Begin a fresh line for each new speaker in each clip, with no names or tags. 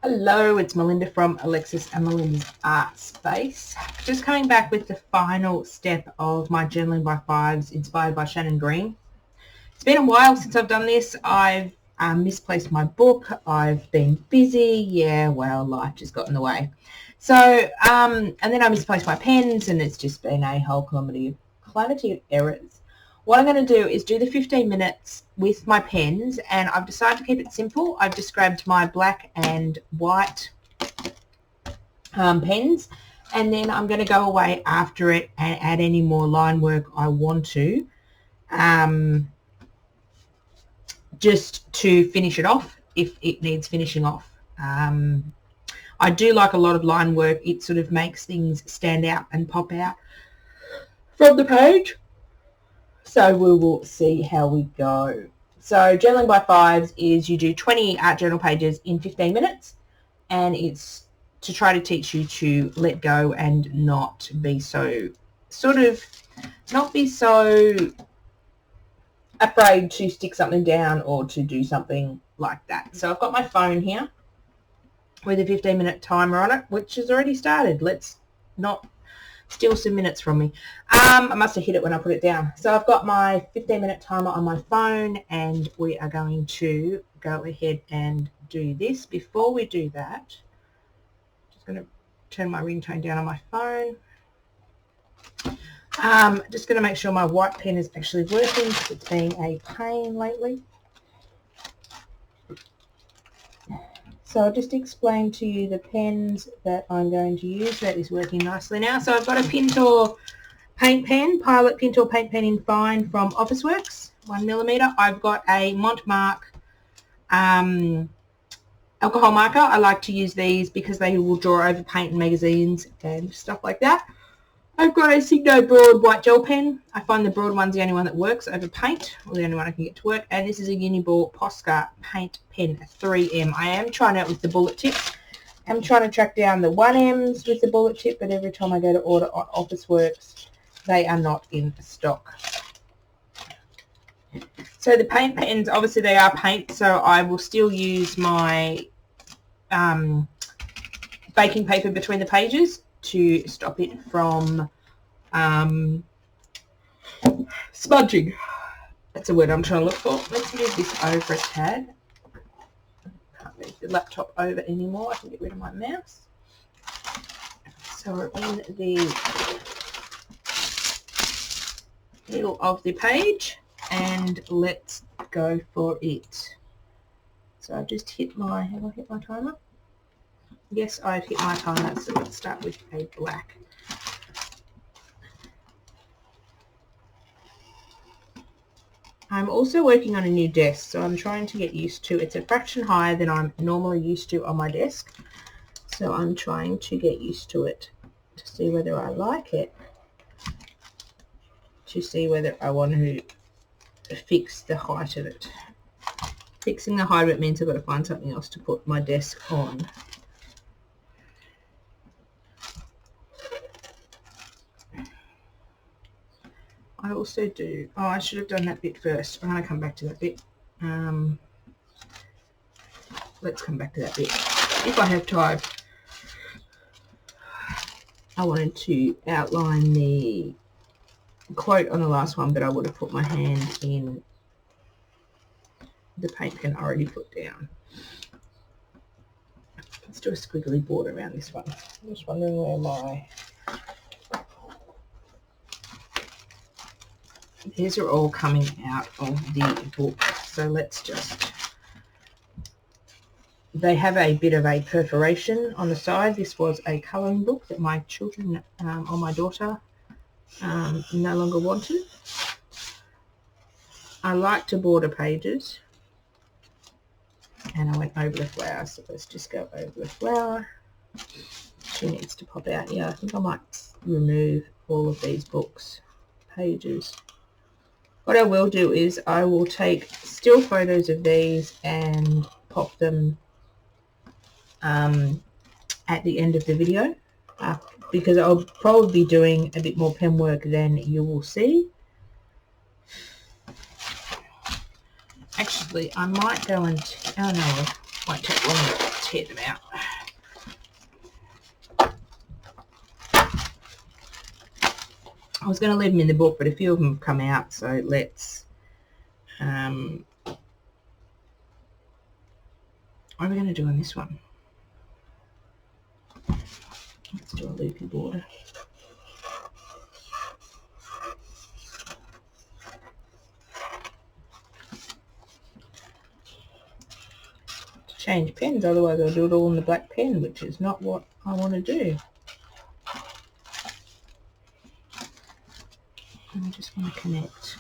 Hello, it's Melinda from Alexis and Melinda's Art Space. Just coming back with the final step of my Journaling by Fives inspired by Shannon Green. It's been a while since I've done this. I've misplaced my book. I've been busy. Yeah, well, life just got in the way. So, and then I misplaced my pens and it's just been a whole calamity of errors. What I'm going to do is do the 15 minutes with my pens, and I've decided to keep it simple. I've just grabbed my black and white pens, and then I'm going to go away after it and add any more line work I want to, just to finish it off if it needs finishing off. I do like a lot of line work. It sort of makes things stand out and pop out from the page. So we will see how we go. So Journaling by Fives is you do 20 art journal pages in 15 minutes, and it's to try to teach you to let go and not be so afraid to stick something down or to do something like that. So I've got my phone here with a 15-minute timer on it, which has already started. Let's not steal some minutes from me. I must have hit it when I put it down. So I've got my 15-minute timer on my phone, and we are going to go ahead and do this. Before we do that, just going to turn my ringtone down on my phone. Just going to make sure my white pen is actually working because it's been a pain lately. So I'll just explain to you the pens that I'm going to use. That is working nicely now. So I've got a Pintor paint pen, Pilot Pintor paint pen in fine from Officeworks, 1mm. I've got a Montmark alcohol marker. I like to use these because they will draw over paint and magazines and stuff like that. I've got a Signo Broad white gel pen. I find the broad one's the only one that works over paint, or the only one I can get to work. And this is a Uniball Posca paint pen 3M. I am trying out with the bullet tips. I'm trying to track down the 1Ms with the bullet tip, but every time I go to order on Officeworks, they are not in stock. So the paint pens, obviously they are paint, so I will still use my baking paper between the pages to stop it from smudging. That's a word I'm trying to look for. Let's move this over a tad. Can't move the laptop over anymore. I can get rid of my mouse. So we're in the middle of the page, and let's go for it. So I've just hit my, have I hit my timer? Yes, I've hit my timer, so let's start with a black. I'm also working on a new desk, so I'm trying to get used to, it's a fraction higher than I'm normally used to on my desk. So I'm trying to get used to it to see whether I like it, to see whether I want to fix the height of it. Fixing the height of it means I've got to find something else to put my desk on. I also do, oh, I should have done that bit first. I'm going to come back to that bit. Let's come back to that bit if I have time. I wanted to outline the quote on the last one, but I would have put my hand in the paint pen I already put down. Let's do a squiggly border around this one. I'm just wondering where my... These are all coming out of the book, so let's just... They have a bit of a perforation on the side. This was a colouring book that my children, or my daughter, no longer wanted. I like to border pages, and I went over the flower, so let's just go over the flower. She needs to pop out. Yeah, I think I might remove all of these books pages. What I will do is I will take still photos of these and pop them at the end of the video, because I'll probably be doing a bit more pen work than you will see. Actually, I might go and, oh no, it won't take long to tear them out. I was going to leave them in the book, but a few of them have come out, so let's, what are we going to do on this one? Let's do a loopy border. Change pens, otherwise I'll do it all in the black pen, which is not what I want to do. I just want to connect.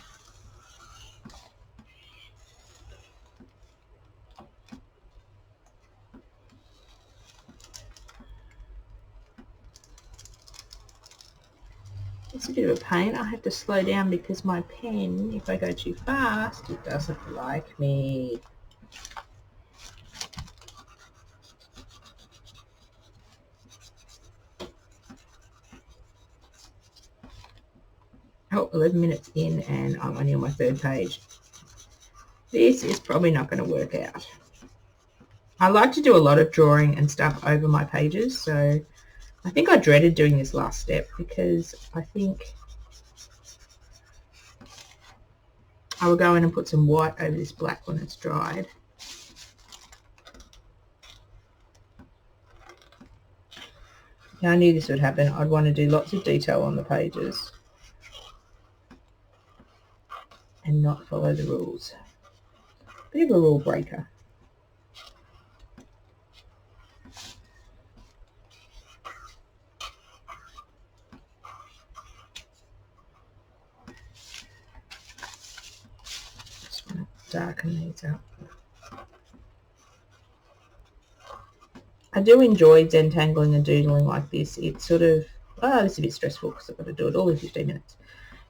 It's a bit of a pain. I have to slow down because my pen, if I go too fast, it doesn't like me. Oh, 11 minutes in and I'm only on my 3rd page. This is probably not going to work out. I like to do a lot of drawing and stuff over my pages, so I think I dreaded doing this last step because I think I will go in and put some white over this black when it's dried. Now, I knew this would happen. I'd want to do lots of detail on the pages and not follow the rules. Bit of a rule breaker. Just want to darken these up. I do enjoy dentangling and doodling like this. It's sort of, oh, this is a bit stressful because I've got to do it all in 15 minutes.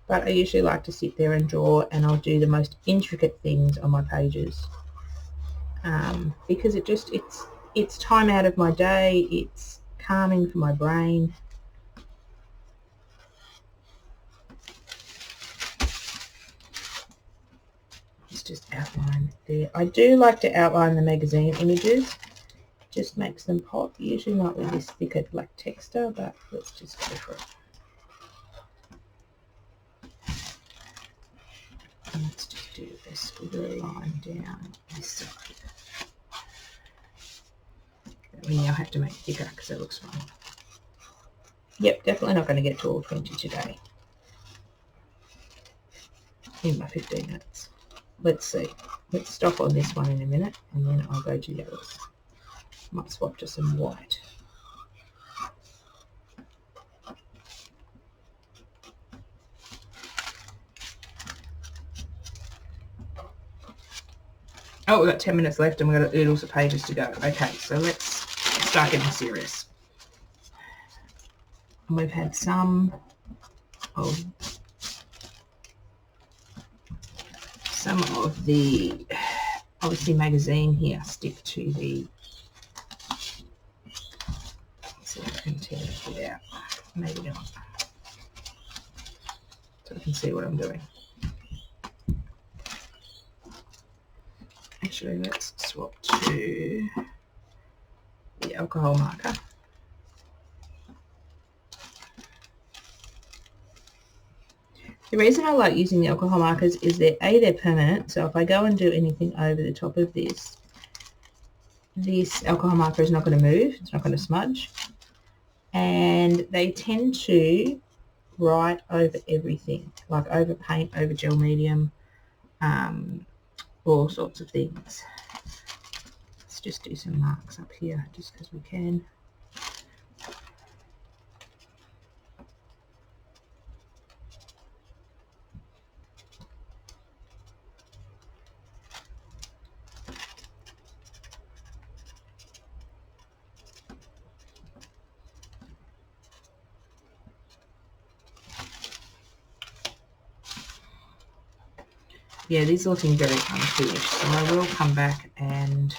But I usually like to sit there and draw, and I'll do the most intricate things on my pages because it's time out of my day. It's calming for my brain. Let's just outline there. I do like to outline the magazine images. Just makes them pop. Usually not with this thicker black texture, but let's just go for it. And let's just do a squiggle line down this side. We now have to make it thicker because it looks wrong. Yep, definitely not going to get to all 20 today in my 15 minutes. Let's see. Let's stop on this one in a minute and then I'll go to the others. Might swap to some white. Oh, we've got 10 minutes left and we've got oodles of pages to go. Okay, so let's start getting serious. And we've had some of the obviously magazine here stick to the. Let's see if I can tear it out. Maybe not. So I can see what I'm doing. Actually, let's swap to the alcohol marker. The reason I like using the alcohol markers is they're permanent, so if I go and do anything over the top of this alcohol marker is not going to move, it's not going to smudge, and they tend to write over everything, like over paint, over gel medium, all sorts of things. Let's just do some marks up here just because we can. Yeah, these are looking very unfinished, so I will come back and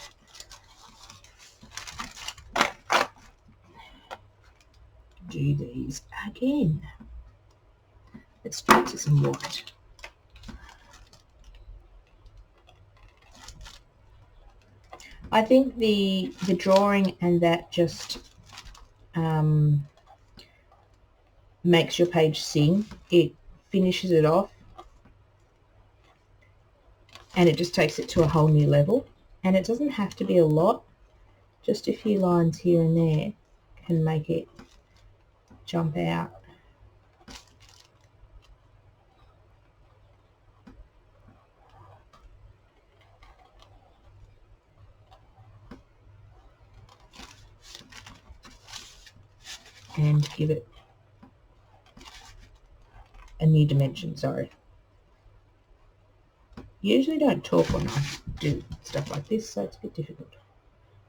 do these again. Let's try to some white. I think the drawing and that just makes your page sing. It finishes it off and it just takes it to a whole new level. And it doesn't have to be a lot, just a few lines here and there can make it jump out. And give it a new dimension, sorry. Usually don't talk when I do stuff like this, so it's a bit difficult.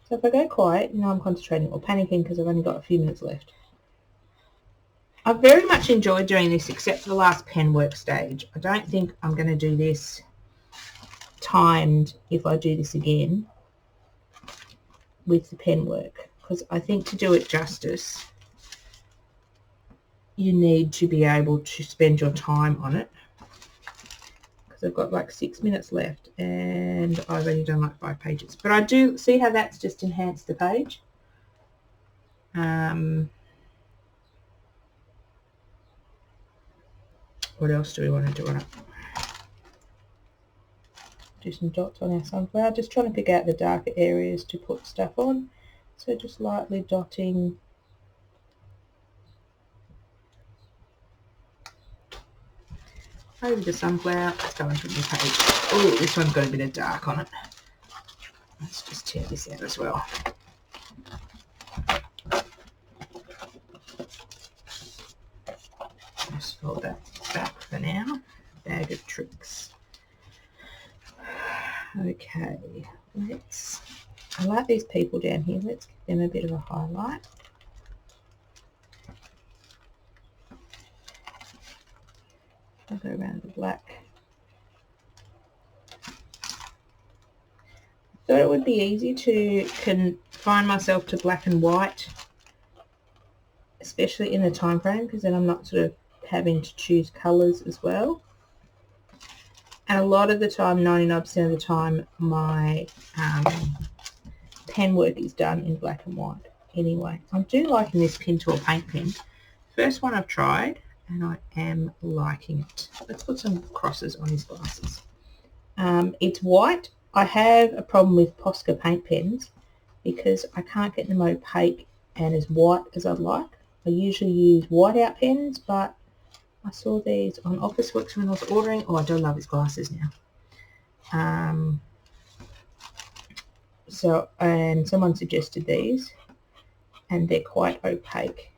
So if I go quiet, you know I'm concentrating or panicking because I've only got a few minutes left. I've very much enjoyed doing this except for the last pen work stage. I don't think I'm going to do this timed if I do this again with the pen work, because I think to do it justice you need to be able to spend your time on it, because I've got like 6 minutes left and I've only done like 5 pages, but I do see how that's just enhanced the page. What else do we want to do on it? Do some dots on our sunflower, just trying to pick out the darker areas to put stuff on, so just lightly dotting. Over the sunflower, let's go into a new page. Oh, this one's got a bit of dark on it. Let's just tear this out as well. Just fold that back for now. Bag of tricks. Okay, I like these people down here. Let's give them a bit of a highlight. I'll go around the black. Thought it would be easy to confine myself to black and white, especially in the time frame, because then I'm not sort of having to choose colours as well. And a lot of the time, 99% of the time, my pen work is done in black and white anyway. I'm do liking this pin tool paint pen. First one I've tried and I am liking it. Let's put some crosses on his glasses. It's white. I have a problem with Posca paint pens because I can't get them opaque and as white as I'd like. I usually use whiteout pens, but I saw these on Officeworks when I was ordering. Oh, I do love his glasses now. And someone suggested these, and they're quite opaque.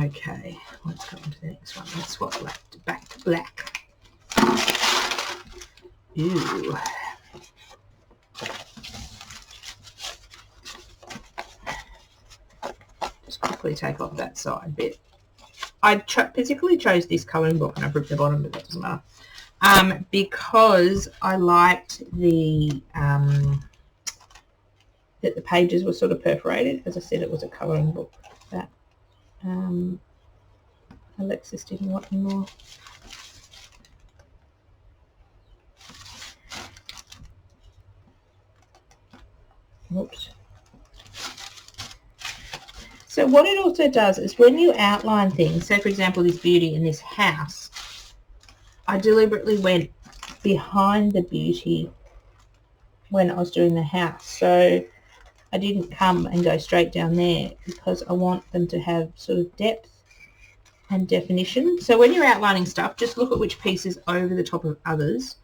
Okay, let's go on to the next one. Let's swap back to black. Ew. Just quickly take off that side bit. I particularly chose this colouring book and I've ripped the bottom, but that doesn't matter. Because I liked that the pages were sort of perforated. As I said, it was a colouring book that Alexis didn't want anymore. Oops. So what it also does is when you outline things, so for example this beauty in this house, I deliberately went behind the beauty when I was doing the house. So I didn't come and go straight down there because I want them to have sort of depth and definition. So when you're outlining stuff, just look at which piece is over the top of others.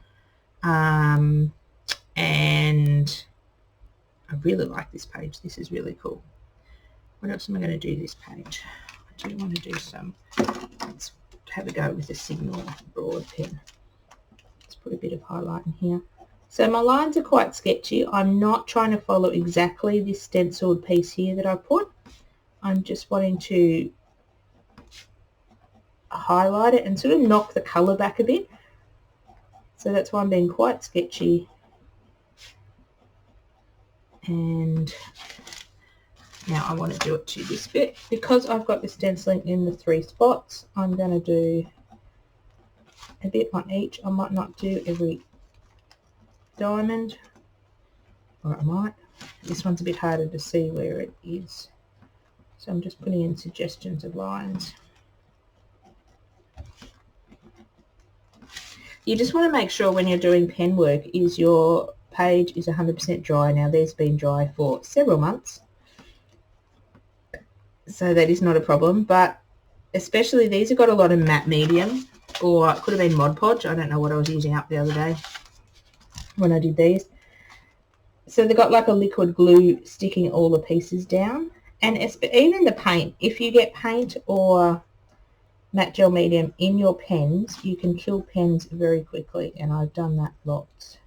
And I really like this page. This is really cool. What else am I going to do this page? I do want to do some, let's have a go with the Signal broad pen. Let's put a bit of highlight in here. So my lines are quite sketchy. I'm not trying to follow exactly this stenciled piece here that I put. I'm just wanting to highlight it and sort of knock the colour back a bit. So that's why I'm being quite sketchy. And now I want to do it to this bit. Because I've got the stenciling in the 3 spots, I'm going to do a bit on each. I might not do every diamond, or I might. This one's a bit harder to see where it is. So I'm just putting in suggestions of lines. You just want to make sure when you're doing pen work is your page is 100% dry. Now these have been dry for several months, so that is not a problem, but especially these have got a lot of matte medium, or it could have been Mod Podge. I don't know what I was using up the other day when I did these. So they've got like a liquid glue sticking all the pieces down. And even the paint, if you get paint or matte gel medium in your pens, you can kill pens very quickly, and I've done that lots.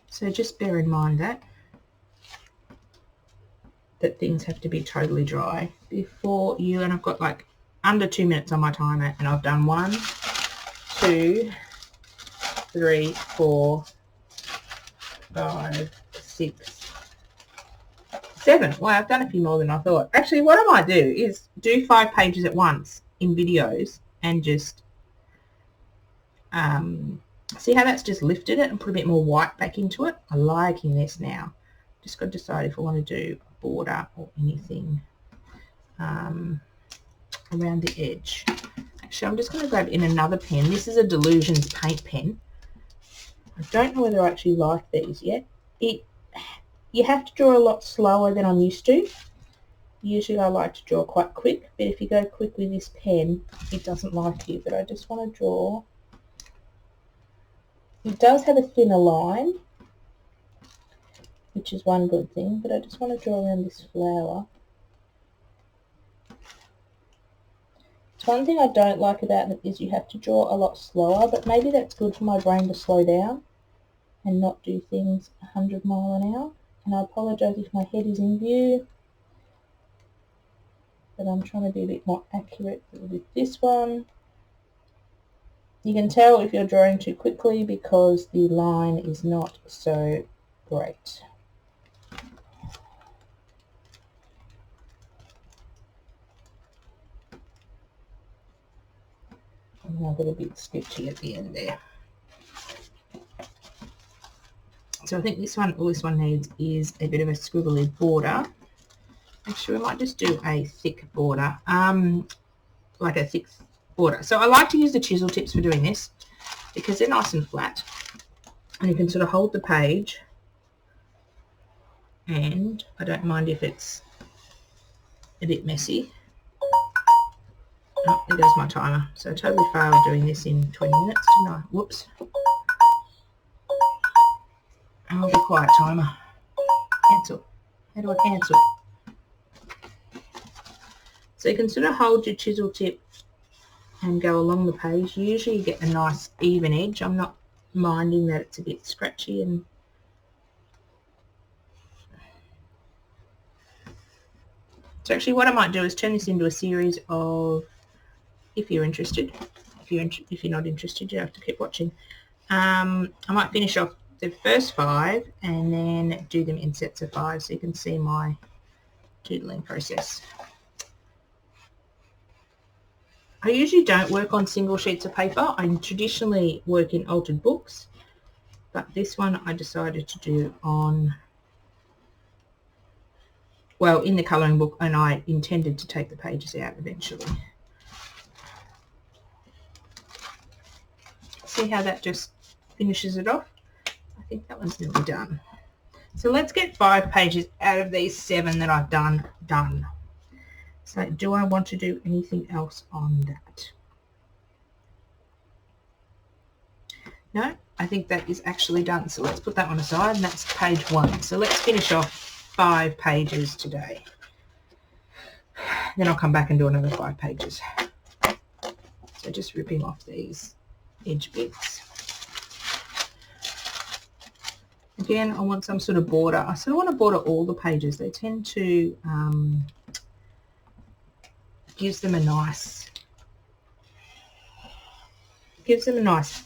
So just bear in mind that things have to be totally dry before you, and I've got like under 2 minutes on my timer, and I've done 1, 2, 3, 4, 5, 6, 7. Well, I've done a few more than I thought. Actually, what I might do is do 5 pages at once in videos and just see how that's just lifted it and put a bit more white back into it. I'm liking this now. Just got to decide if I want to do a border or anything around the edge. Actually, I'm just going to grab in another pen. This is a Delusions paint pen. I don't know whether I actually like these yet. You have to draw a lot slower than I'm used to. Usually I like to draw quite quick, but if you go quick with this pen, it doesn't like you. But I just want to draw. It does have a thinner line, which is one good thing, but I just want to draw around this flower. It's one thing I don't like about it is you have to draw a lot slower, but maybe that's good for my brain to slow down and not do things 100 miles an hour. And I apologise if my head is in view, but I'm trying to be a bit more accurate with this one. You can tell if you're drawing too quickly because the line is not so great. And I've got a bit sketchy at the end there. So I think this one, all this one needs is a bit of a squiggly border. Actually, we might just do a thick border, like a thick border. So I like to use the chisel tips for doing this because they're nice and flat. And you can sort of hold the page, and I don't mind if it's a bit messy. Oh, there goes my timer. So I totally failed doing this in 20 minutes, didn't I? Whoops. I'll be quiet, timer. Cancel. How do I cancel? So you can sort of hold your chisel tip and go along the page. Usually you get a nice even edge. I'm not minding that it's a bit scratchy. And so actually what I might do is turn this into a series of, if you're interested. If you're not interested, you have to keep watching. I might finish off the first 5 and then do them in sets of 5 so you can see my doodling process. I usually don't work on single sheets of paper. I traditionally work in altered books, but this one I decided to do on, well, in the colouring book, and I intended to take the pages out eventually. See how that just finishes it off? I think that one's nearly done. So let's get 5 pages out of these 7 that I've done. So do I want to do anything else on that? No, I think that is actually done. So let's put that one aside, and that's page 1. So let's finish off 5 pages today. Then I'll come back and do another 5 pages. So just ripping off these edge bits. Again, I want some sort of border. I sort of want to border all the pages. They tend to gives them a nice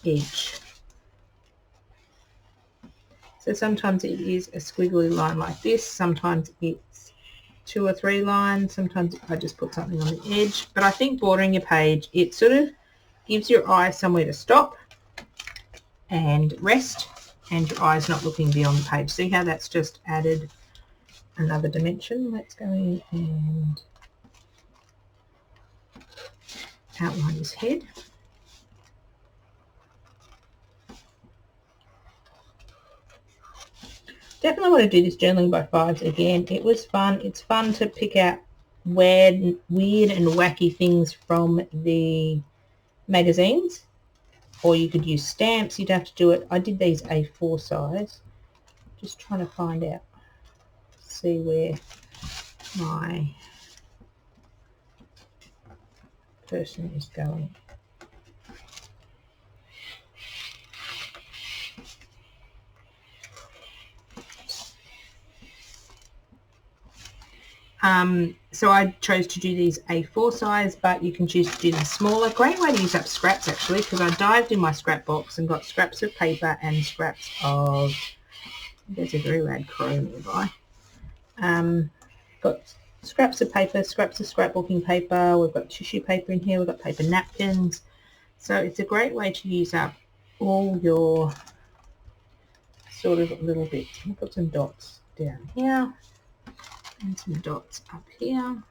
edge. So sometimes it is a squiggly line like this. Sometimes it's 2 or 3 lines. Sometimes I just put something on the edge. But I think bordering your page, it sort of gives your eye somewhere to stop and rest, and your eye's not looking beyond the page. See how that's just added another dimension? Let's go in and outline his head. Definitely want to do this journaling by 5s again. It was fun. It's fun to pick out weird and wacky things from the magazines, or you could use stamps. You'd have to do it. I did these A4 size. Just trying to find out, see where my person is going. So I chose to do these A4 size, but you can choose to do them smaller. Great way to use up scraps, actually, because I dived in my scrap box and got scraps of paper and scraps of, there's a very rad crow nearby. Got scraps of paper, scraps of scrapbooking paper. We've got tissue paper in here. We've got paper napkins. So it's a great way to use up all your sort of little bits. I'll put some dots down here and some dots up here.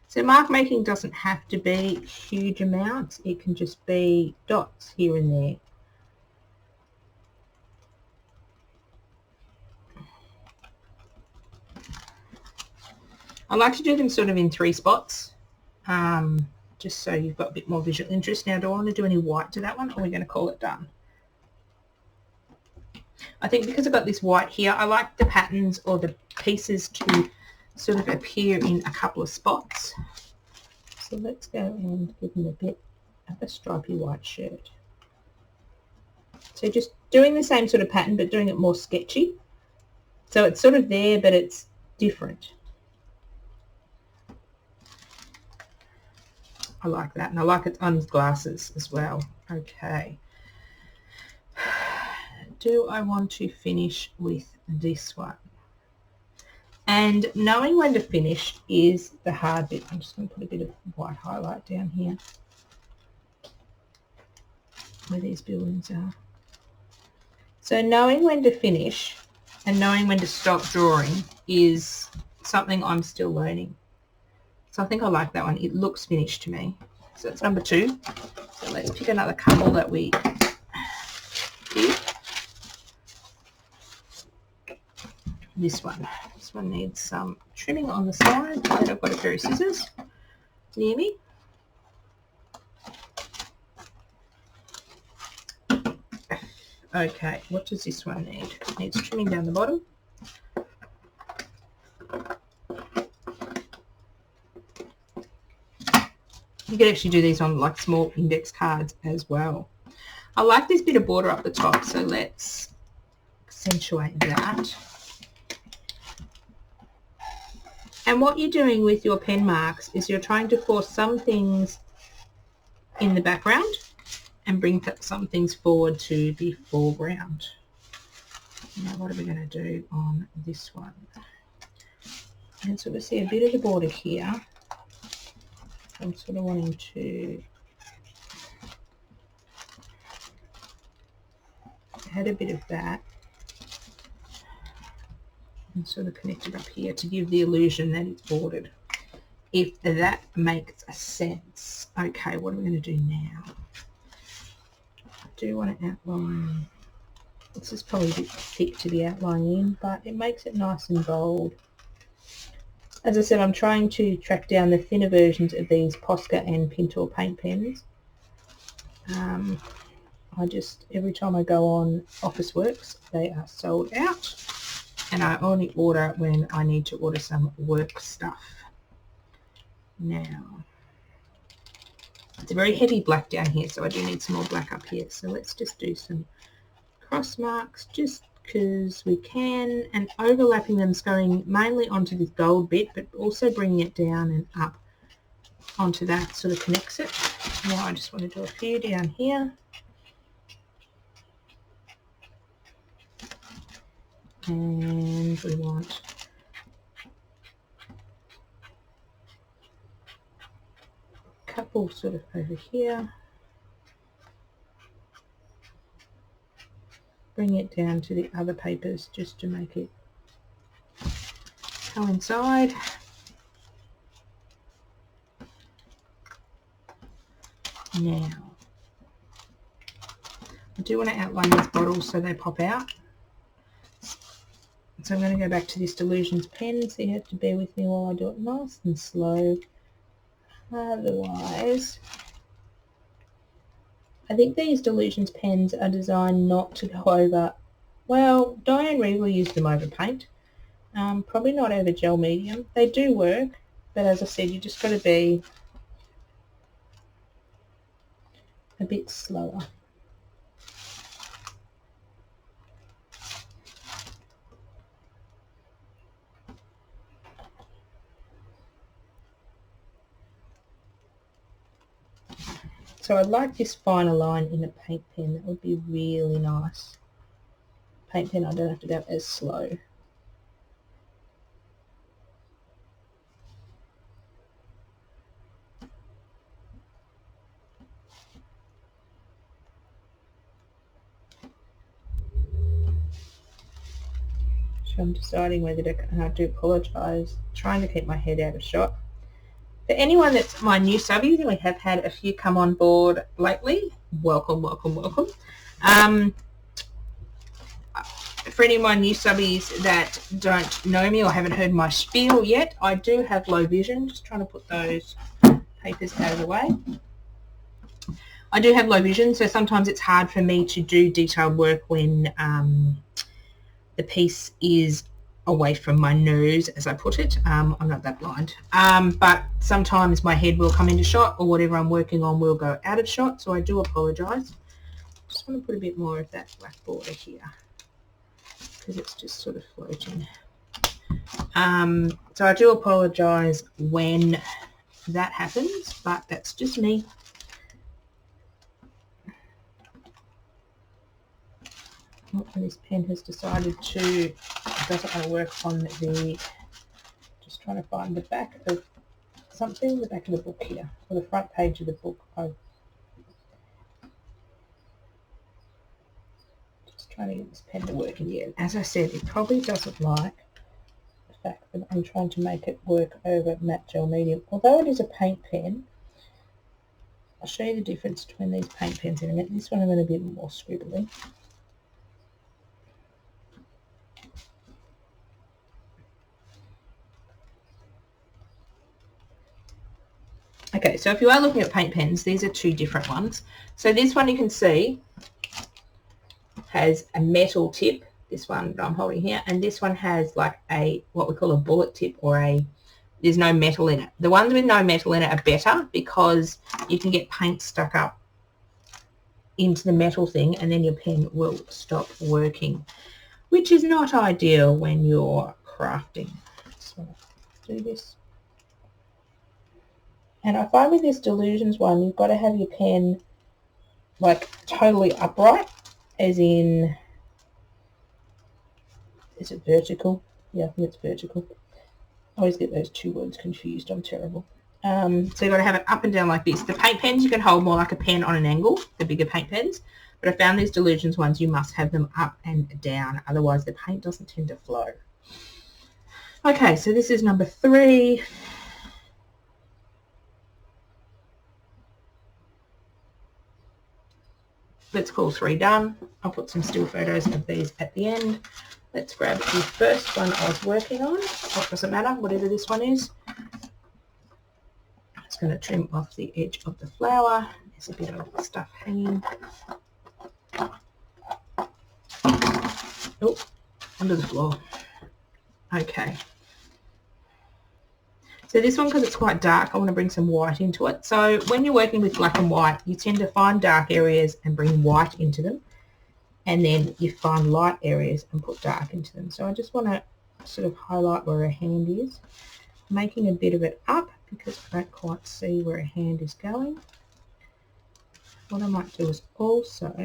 So mark making doesn't have to be huge amounts. It can just be dots here and there. I like to do them sort of in 3 spots, just so you've got a bit more visual interest. Now, do I want to do any white to that one, or are we going to call it done? I think because I've got this white here, I like the patterns or the pieces to sort of appear in a couple of spots. So let's go and give him a bit of a stripy white shirt. So just doing the same sort of pattern, but doing it more sketchy. So it's sort of there, but it's different. I like that, and I like it on his glasses as well. Okay. Do I want to finish with this one? And knowing when to finish is the hard bit. I'm just going to put a bit of white highlight down here where these buildings are. So knowing when to finish and knowing when to stop drawing is something I'm still learning. So I think I like that one. It looks finished to me. So that's number 2. So let's pick another couple that we did. This one. This one needs some trimming on the side. And I've got a pair of scissors near me. Okay, what does this one need? It needs trimming down the bottom. You could actually do these on like small index cards as well. I like this bit of border up the top, so let's accentuate that. And what you're doing with your pen marks is you're trying to force some things in the background and bring some things forward to the foreground. Now what are we going to do on this one? And so we see a bit of the border here. I'm sort of wanting to add a bit of that and sort of connect it up here to give the illusion that it's bordered, if that makes a sense. Okay, what are we going to do now? I do want to outline. This is probably a bit thick to be outlining in, but it makes it nice and bold. As I said, I'm trying to track down the thinner versions of these Posca and Pintor paint pens. Every time I go on Officeworks, they are sold out, and I only order when I need to order some work stuff. Now, it's a very heavy black down here, so I do need some more black up here. So let's just do some cross marks, just because we can, and overlapping them, going mainly onto this gold bit, but also bringing it down and up onto that sort of connects it. Now I just want to do a few down here. And we want couple sort of over here. Bring it down to the other papers just to make it coincide. Now, I do want to outline these bottles so they pop out. So I'm going to go back to this Delusions pen, so you have to bear with me while I do it nice and slow. Otherwise, I think these Delusions pens are designed not to go over, well, Diane Reeve will use them over paint, probably not over gel medium. They do work, but as I said, you just got to be a bit slower. So I'd like this finer line in a paint pen. That would be really nice. Paint pen, I don't have to go as slow. So I'm deciding whether to, and I do apologise, trying to keep my head out of shot. For anyone that's my new subbies, and we have had a few come on board lately, welcome, welcome, welcome. For any of my new subbies that don't know me or haven't heard my spiel yet, I do have low vision. Just trying to put those papers out of the way. I do have low vision, so sometimes it's hard for me to do detailed work when the piece is away from my nose, as I put it. I'm not that blind. But sometimes my head will come into shot, or whatever I'm working on will go out of shot, so I do apologise. Just want to put a bit more of that black border here, because it's just sort of floating. So I do apologise when that happens, but that's just me. And this pen has decided to, it doesn't want to work on the, just trying to find the back of something, the back of the book here, or the front page of the book. I'm just trying to get this pen to work in the end. As I said, it probably doesn't like the fact that I'm trying to make it work over matte gel medium. Although it is a paint pen, I'll show you the difference between these paint pens in a minute. This one I'm going to be a bit more scribbly. Okay, so if you are looking at paint pens, these are two different ones. So this one you can see has a metal tip, this one that I'm holding here, and this one has like a, what we call a bullet tip, or a, there's no metal in it. The ones with no metal in it are better because you can get paint stuck up into the metal thing and then your pen will stop working, which is not ideal when you're crafting. So let's do this. And I find with this Delusions one, you've got to have your pen like totally upright, as in, is it vertical? Yeah, I think it's vertical. I always get those two words confused. I'm terrible. So you've got to have it up and down like this. The paint pens you can hold more like a pen on an angle, the bigger paint pens. But I found these Delusions ones, you must have them up and down. Otherwise the paint doesn't tend to flow. Okay, so this is number 3. Let's call 3 done. I'll put some still photos of these at the end. Let's grab the first one I was working on. What doesn't matter, whatever this one is. I'm just going to trim off the edge of the flower. There's a bit of stuff hanging. Oh, under the floor. Okay. So this one, because it's quite dark, I want to bring some white into it. So when you're working with black and white, you tend to find dark areas and bring white into them. And then you find light areas and put dark into them. So I just want to sort of highlight where her hand is, making a bit of it up because I don't quite see where her hand is going. What I might do is also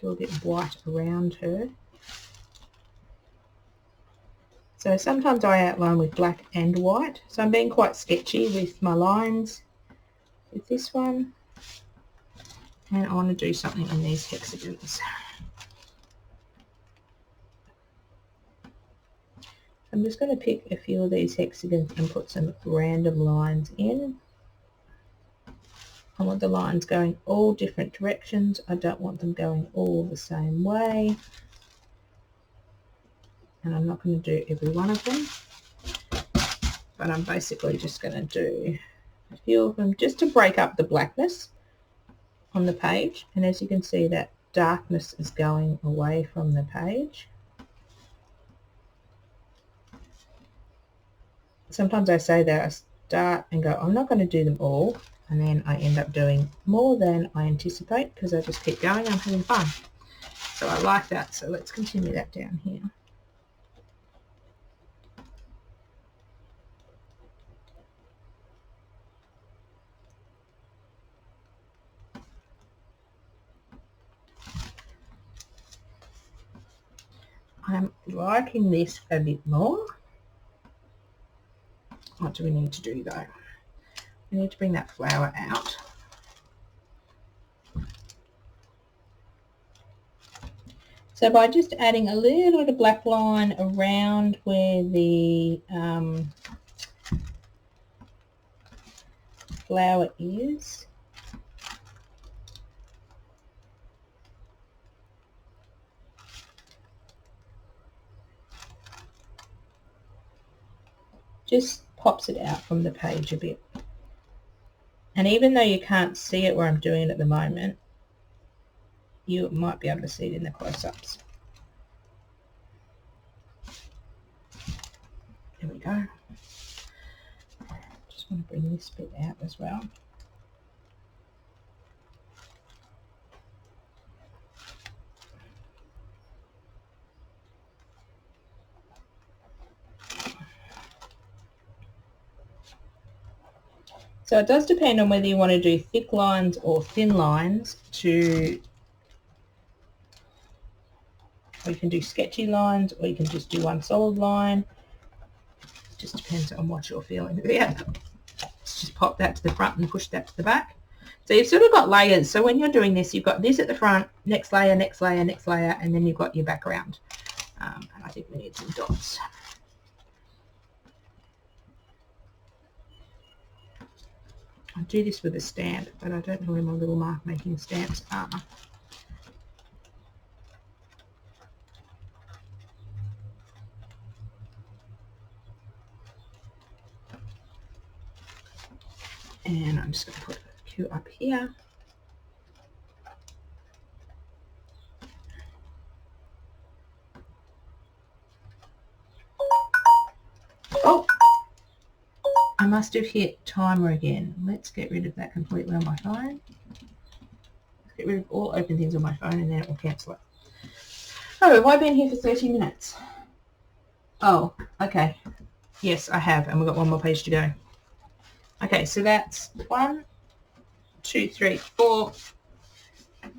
do a bit of white around her. So sometimes I outline with black and white. So I'm being quite sketchy with my lines. with this one, and I want to do something in these hexagons. I'm just going to pick a few of these hexagons and put some random lines in. I want the lines going all different directions. I don't want them going all the same way. And I'm not going to do every one of them, but I'm basically just going to do a few of them just to break up the blackness on the page. And as you can see, that darkness is going away from the page. Sometimes I say that I start and go, I'm not going to do them all, and then I end up doing more than I anticipate because I just keep going. I'm having fun. So I like that. So let's continue that down here. I'm liking this a bit more. What do we need to do though? We need to bring that flower out. So by just adding a little bit of black line around where the flower is, just pops it out from the page a bit. And even though you can't see it where I'm doing it at the moment, you might be able to see it in the close-ups. There we go. Just want to bring this bit out as well. So it does depend on whether you want to do thick lines or thin lines or you can do sketchy lines, or you can just do one solid line. It just depends on what you're feeling. Yeah, let's just pop that to the front and push that to the back. So you've sort of got layers. So when you're doing this, you've got this at the front, next layer, next layer, next layer, and then you've got your background. And I think we need some dots. I do this with a stamp, but I don't know where my little mark making stamps are. And I'm just going to put a few up here. Oh, I must have hit timer again. Let's get rid of that completely on my phone. Let's get rid of all open things on my phone, and then it will cancel it. Oh, have I been here for 30 minutes? Oh, okay. Yes, I have, and we've got one more page to go. Okay, so that's 1, 2, 3, 4.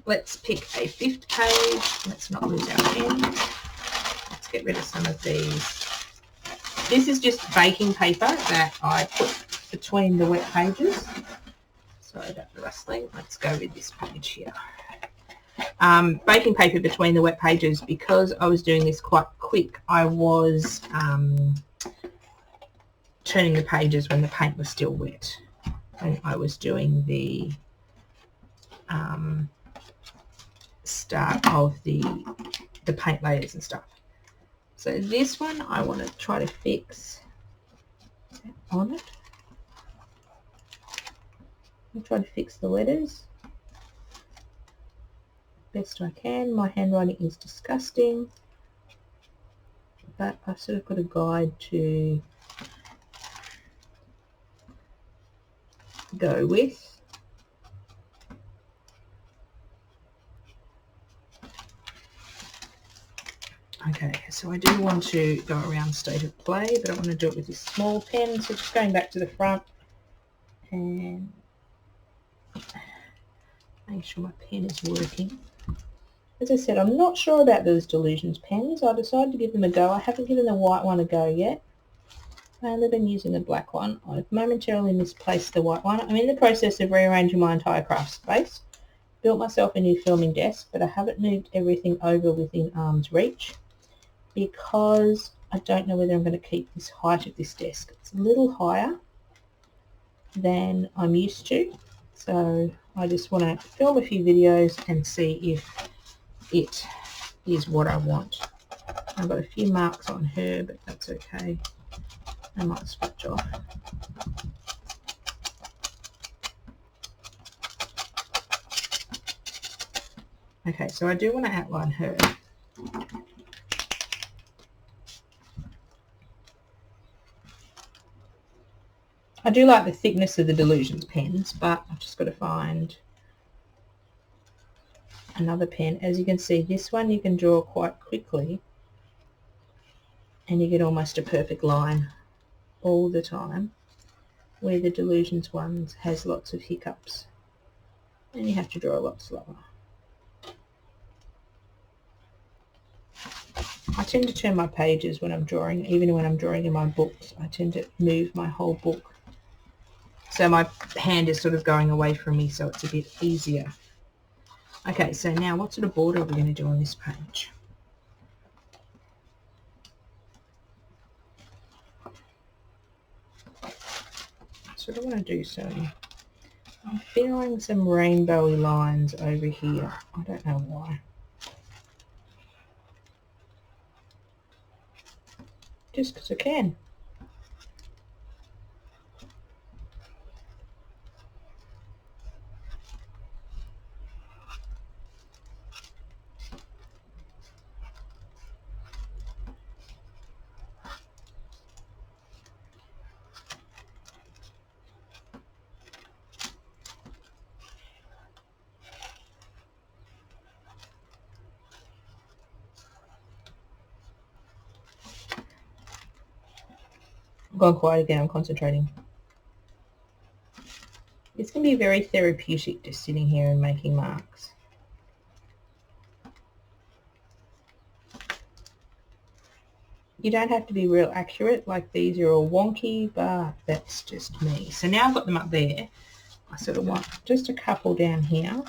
Let's pick a 5th page. Let's not lose our pen. Let's get rid of some of these. This is just baking paper that I put between the wet pages. Sorry about the rustling. Let's go with this page here. Baking paper between the wet pages, because I was doing this quite quick. I was turning the pages when the paint was still wet, and I was doing the start of the paint layers and stuff. So this one I want to try to fix. Is that on it? I'll try to fix the letters best I can. My handwriting is disgusting, but I've sort of got a guide to go with. Okay, so I do want to go around state of play, but I want to do it with this small pen. So just going back to the front and make sure my pen is working. As I said, I'm not sure about those Delusions pens. I decided to give them a go. I haven't given the white one a go yet. Rather than using the black one, I've momentarily misplaced the white one. I'm in the process of rearranging my entire craft space. Built myself a new filming desk, but I haven't moved everything over within arm's reach because I don't know whether I'm going to keep this height of this desk. It's a little higher than I'm used to, so I just want to film a few videos and see if it is what I want. I've got a few marks on her, but that's okay. I might switch off. Okay, so I do want to outline her. I do like the thickness of the Delusions pens, but I've just got to find another pen. As you can see, this one you can draw quite quickly and you get almost a perfect line all the time, where the Delusions ones has lots of hiccups and you have to draw a lot slower. I tend to turn my pages when I'm drawing, even when I'm drawing in my books. I tend to move my whole book so my hand is sort of going away from me, so it's a bit easier. Okay, so now what sort of border are we going to do on this page? So I want to do some, I'm feeling some rainbowy lines over here. I don't know why. Just because I can. I've gone quiet again, I'm concentrating. It's going to be very therapeutic just sitting here and making marks. You don't have to be real accurate, like these are all wonky, but that's just me. So now I've got them up there, I sort of want just a couple down here.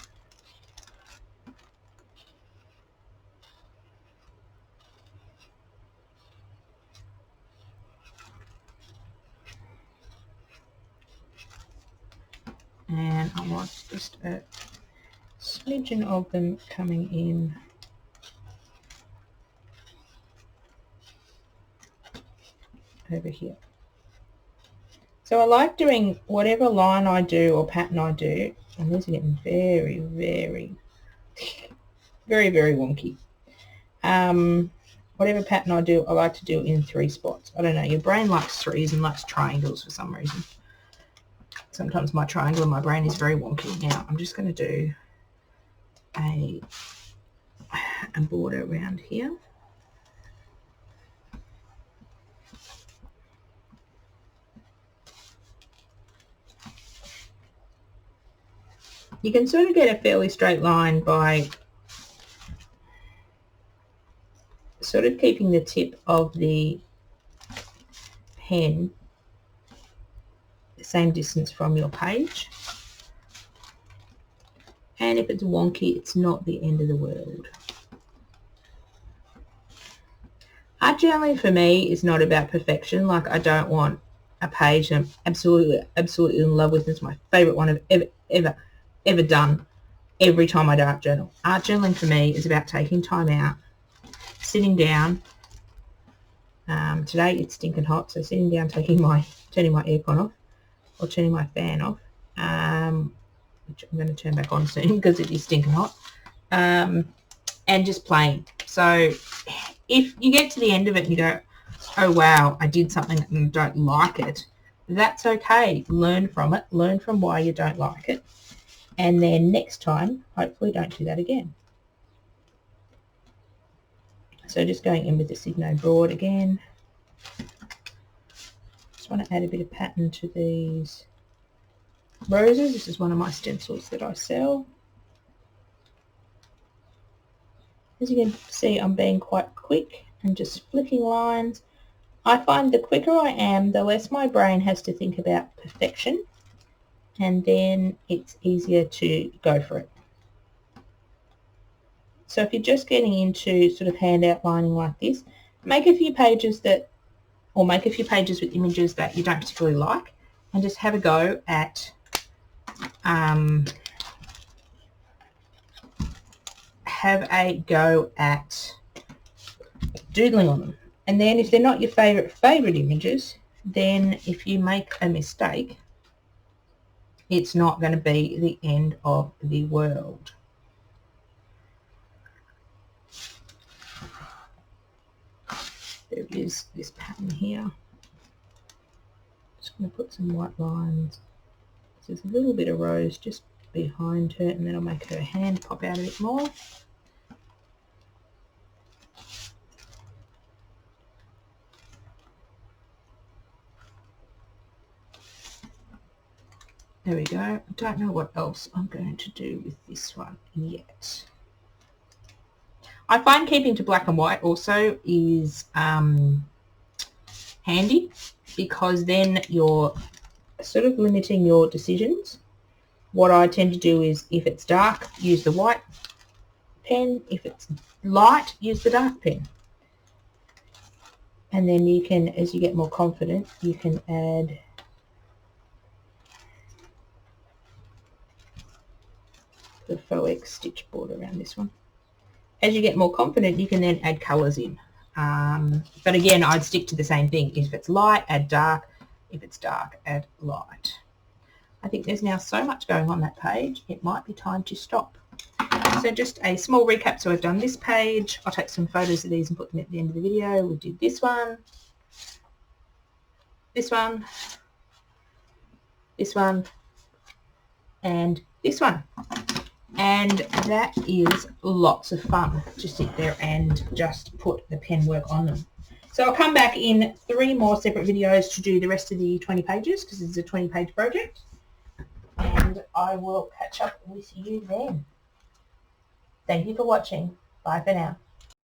And I want just a smidgen of them coming in over here. So I like doing whatever line I do or pattern I do, and these are getting very, very, very wonky. Whatever pattern I do, I like to do it in 3 spots. I don't know, your brain likes 3s and likes triangles for some reason. Sometimes my triangle in my brain is very wonky. Now I'm just going to do a border around here. You can sort of get a fairly straight line by sort of keeping the tip of the pen the same distance from your page. And if it's wonky, it's not the end of the world. Art journaling for me is not about perfection. Like, I don't want a page that I'm absolutely in love with. It's my favorite one I've ever done every time I do art journal. Art journaling for me is about taking time out, sitting down. Today it's stinking hot, so sitting down, turning my aircon off or turning my fan off, which I'm going to turn back on soon because it is stinking hot, and just playing. So if you get to the end of it and you go, oh wow, I did something and don't like it, that's okay. Learn from it. Learn from why you don't like it. And then next time, hopefully don't do that again. So just going in with the Signo Broad again. Just want to add a bit of pattern to these roses. This is one of my stencils that I sell. As you can see, I'm being quite quick and just flicking lines. I find the quicker I am, the less my brain has to think about perfection, and then it's easier to go for it. So if you're just getting into sort of hand outlining like this, make a few pages make a few pages with images that you don't particularly like, and just have a go at doodling on them. And then if they're not your favorite images, then if you make a mistake, it's not going to be the end of the world. There is this pattern here. Just going to put some white lines. There's a little bit of rose just behind her, and then I'll make her hand pop out a bit more. There we go. I don't know what else I'm going to do with this one yet. I find keeping to black and white also is handy, because then you're sort of limiting your decisions. What I tend to do is, if it's dark, use the white pen. If it's light, use the dark pen. And then you can, as you get more confident, you can add the faux X stitch border around this one. As you get more confident, you can then add colours in. But again, I'd stick to the same thing. If it's light, add dark. If it's dark, add light. I think there's now so much going on that page, it might be time to stop. So just a small recap. So I've done this page. I'll take some photos of these and put them at the end of the video. We did this one, this one, this one, and this one. And that is lots of fun to sit there and just put the pen work on them. So I'll come back in 3 more separate videos to do the rest of the 20 pages, because it's a 20-page project. And I will catch up with you then. Thank you for watching. Bye for now.